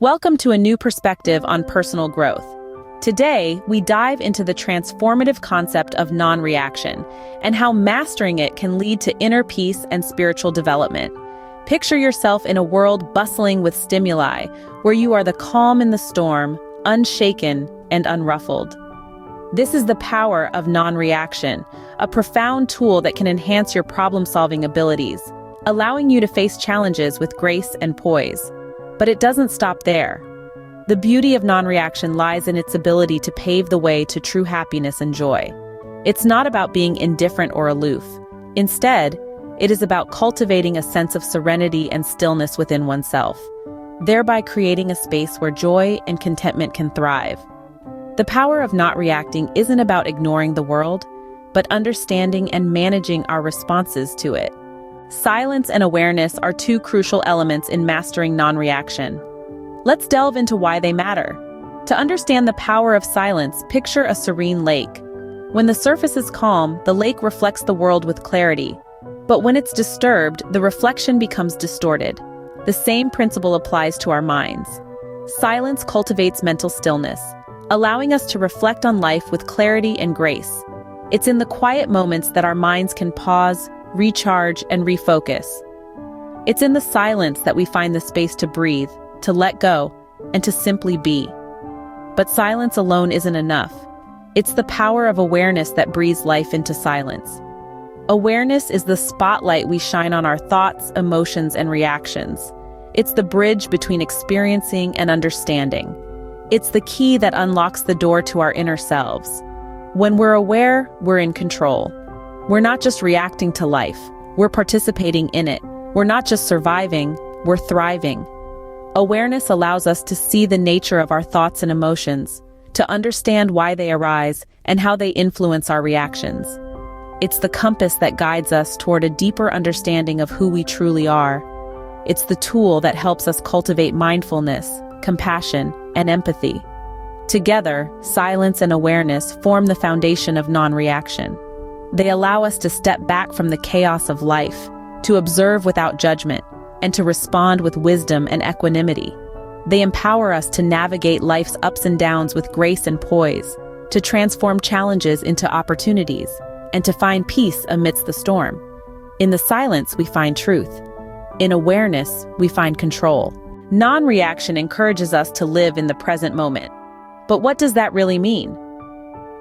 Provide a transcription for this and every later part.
Welcome to a new perspective on personal growth. Today, we dive into the transformative concept of non-reaction and how mastering it can lead to inner peace and spiritual development. Picture yourself in a world bustling with stimuli, where you are the calm in the storm, unshaken and unruffled. This is the power of non-reaction, a profound tool that can enhance your problem-solving abilities, allowing you to face challenges with grace and poise. But it doesn't stop there. The beauty of non-reaction lies in its ability to pave the way to true happiness and joy. It's not about being indifferent or aloof. Instead, it is about cultivating a sense of serenity and stillness within oneself, thereby creating a space where joy and contentment can thrive. The power of not reacting isn't about ignoring the world, but understanding and managing our responses to it. Silence and awareness are two crucial elements in mastering non-reaction. Let's delve into why they matter. To understand the power of silence, picture a serene lake. When the surface is calm, the lake reflects the world with clarity. But when it's disturbed, the reflection becomes distorted. The same principle applies to our minds. Silence cultivates mental stillness, allowing us to reflect on life with clarity and grace. It's in the quiet moments that our minds can pause, recharge, and refocus. It's in the silence that we find the space to breathe, to let go, and to simply be. But silence alone isn't enough. It's the power of awareness that breathes life into silence. Awareness is the spotlight we shine on our thoughts, emotions, and reactions. It's the bridge between experiencing and understanding. It's the key that unlocks the door to our inner selves. When we're aware, we're in control. We're not just reacting to life, we're participating in it. We're not just surviving, we're thriving. Awareness allows us to see the nature of our thoughts and emotions, to understand why they arise and how they influence our reactions. It's the compass that guides us toward a deeper understanding of who we truly are. It's the tool that helps us cultivate mindfulness, compassion, and empathy. Together, silence and awareness form the foundation of non-reaction. They allow us to step back from the chaos of life, to observe without judgment, and to respond with wisdom and equanimity. They empower us to navigate life's ups and downs with grace and poise, to transform challenges into opportunities, and to find peace amidst the storm. In the silence, we find truth. In awareness, we find control. Non-reaction encourages us to live in the present moment. But what does that really mean?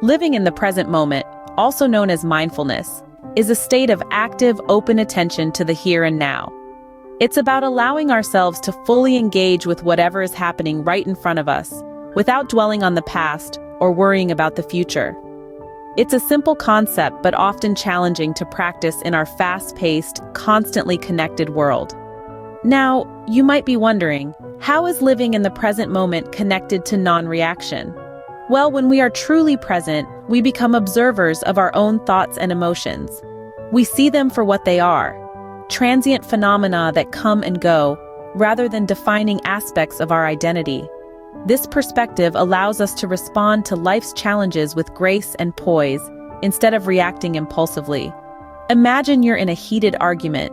Living in the present moment, also known as mindfulness, is a state of active, open attention to the here and now. It's about allowing ourselves to fully engage with whatever is happening right in front of us, without dwelling on the past or worrying about the future. It's a simple concept, but often challenging to practice in our fast-paced, constantly connected world. Now, you might be wondering, how is living in the present moment connected to non-reaction? Well, when we are truly present, we become observers of our own thoughts and emotions. We see them for what they are, transient phenomena that come and go, rather than defining aspects of our identity. This perspective allows us to respond to life's challenges with grace and poise, instead of reacting impulsively. Imagine you're in a heated argument.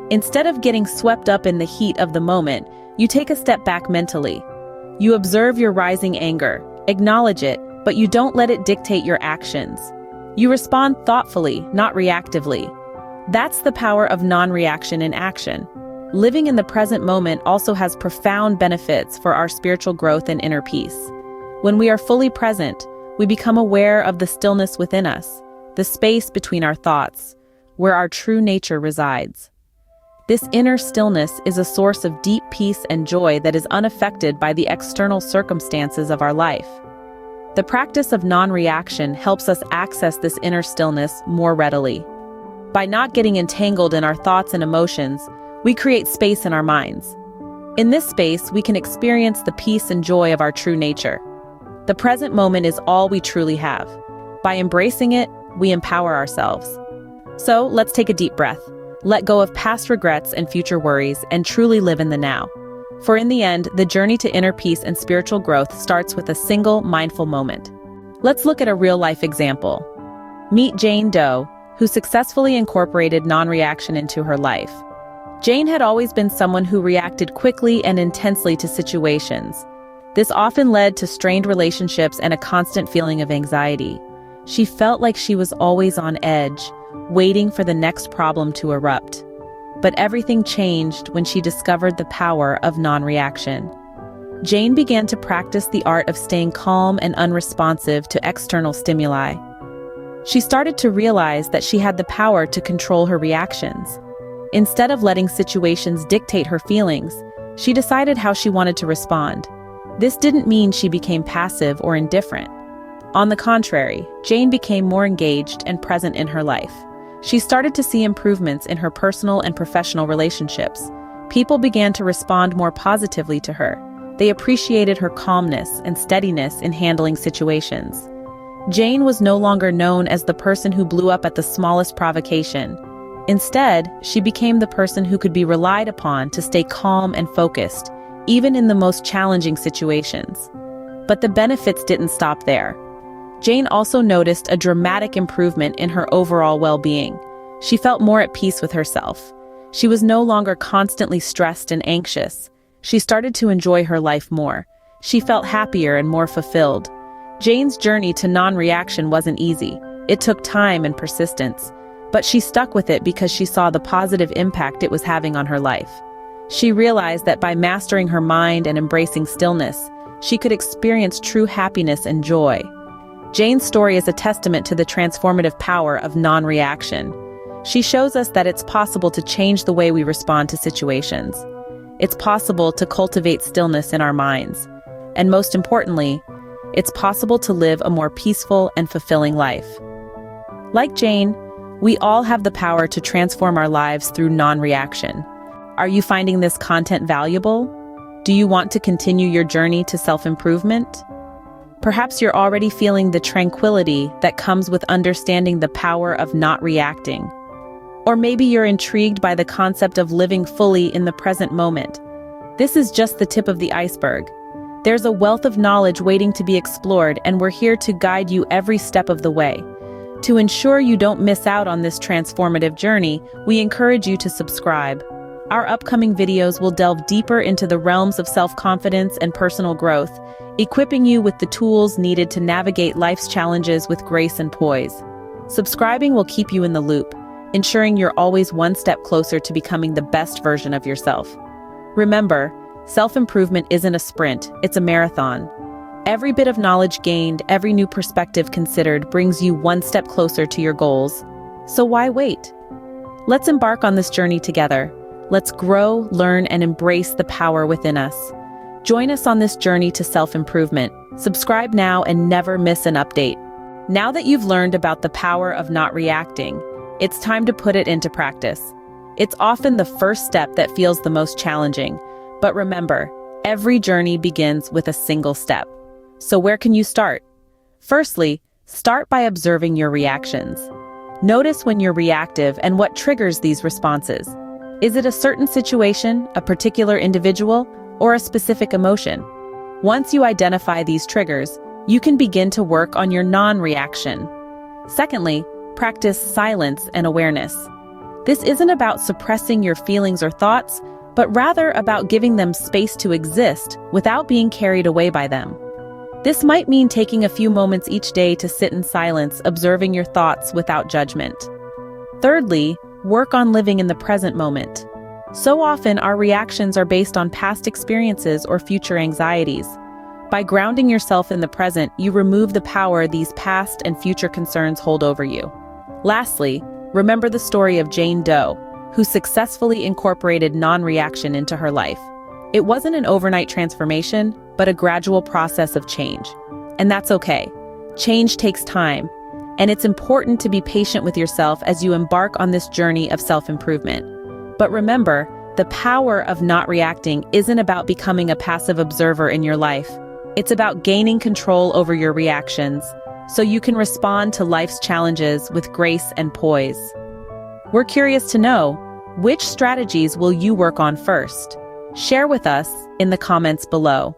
Instead of getting swept up in the heat of the moment, you take a step back mentally. You observe your rising anger, acknowledge it, but you don't let it dictate your actions. You respond thoughtfully, not reactively. That's the power of non-reaction in action. Living in the present moment also has profound benefits for our spiritual growth and inner peace. When we are fully present, we become aware of the stillness within us, the space between our thoughts, where our true nature resides. This inner stillness is a source of deep peace and joy that is unaffected by the external circumstances of our life. The practice of non-reaction helps us access this inner stillness more readily. By not getting entangled in our thoughts and emotions, we create space in our minds. In this space, we can experience the peace and joy of our true nature. The present moment is all we truly have. By embracing it, we empower ourselves. So, let's take a deep breath. Let go of past regrets and future worries, and truly live in the now. For in the end, the journey to inner peace and spiritual growth starts with a single mindful moment. Let's look at a real-life example. Meet Jane Doe, who successfully incorporated non-reaction into her life. Jane had always been someone who reacted quickly and intensely to situations. This often led to strained relationships and a constant feeling of anxiety. She felt like she was always on edge, waiting for the next problem to erupt. But everything changed when she discovered the power of non-reaction. Jane began to practice the art of staying calm and unresponsive to external stimuli. She started to realize that she had the power to control her reactions. Instead of letting situations dictate her feelings, she decided how she wanted to respond. This didn't mean she became passive or indifferent. On the contrary, Jane became more engaged and present in her life. She started to see improvements in her personal and professional relationships. People began to respond more positively to her. They appreciated her calmness and steadiness in handling situations. Jane was no longer known as the person who blew up at the smallest provocation. Instead, she became the person who could be relied upon to stay calm and focused, even in the most challenging situations. But the benefits didn't stop there. Jane also noticed a dramatic improvement in her overall well-being. She felt more at peace with herself. She was no longer constantly stressed and anxious. She started to enjoy her life more. She felt happier and more fulfilled. Jane's journey to non-reaction wasn't easy. It took time and persistence. But she stuck with it because she saw the positive impact it was having on her life. She realized that by mastering her mind and embracing stillness, she could experience true happiness and joy. Jane's story is a testament to the transformative power of non-reaction. She shows us that it's possible to change the way we respond to situations. It's possible to cultivate stillness in our minds. And most importantly, it's possible to live a more peaceful and fulfilling life. Like Jane, we all have the power to transform our lives through non-reaction. Are you finding this content valuable? Do you want to continue your journey to self-improvement? Perhaps you're already feeling the tranquility that comes with understanding the power of not reacting. Or maybe you're intrigued by the concept of living fully in the present moment. This is just the tip of the iceberg. There's a wealth of knowledge waiting to be explored, and we're here to guide you every step of the way. To ensure you don't miss out on this transformative journey, we encourage you to subscribe. Our upcoming videos will delve deeper into the realms of self-confidence and personal growth, equipping you with the tools needed to navigate life's challenges with grace and poise. Subscribing will keep you in the loop, ensuring you're always one step closer to becoming the best version of yourself. Remember, self-improvement isn't a sprint, it's a marathon. Every bit of knowledge gained, every new perspective considered brings you one step closer to your goals. So why wait? Let's embark on this journey together. Let's grow, learn, and embrace the power within us. Join us on this journey to self-improvement. Subscribe now and never miss an update. Now that you've learned about the power of not reacting, it's time to put it into practice. It's often the first step that feels the most challenging. But remember, every journey begins with a single step. So where can you start? Firstly, start by observing your reactions. Notice when you're reactive and what triggers these responses. Is it a certain situation, a particular individual, or a specific emotion? Once you identify these triggers, you can begin to work on your non-reaction. Secondly, practice silence and awareness. This isn't about suppressing your feelings or thoughts, but rather about giving them space to exist without being carried away by them. This might mean taking a few moments each day to sit in silence, observing your thoughts without judgment. Thirdly, work on living in the present moment. So often, our reactions are based on past experiences or future anxieties. By grounding yourself in the present, you remove the power these past and future concerns hold over you. Lastly, remember the story of Jane Doe, who successfully incorporated non-reaction into her life. It wasn't an overnight transformation, but a gradual process of change. And that's okay. Change takes time, and it's important to be patient with yourself as you embark on this journey of self-improvement. But remember, the power of not reacting isn't about becoming a passive observer in your life. It's about gaining control over your reactions, so you can respond to life's challenges with grace and poise. We're curious to know, which strategies will you work on first? Share with us in the comments below.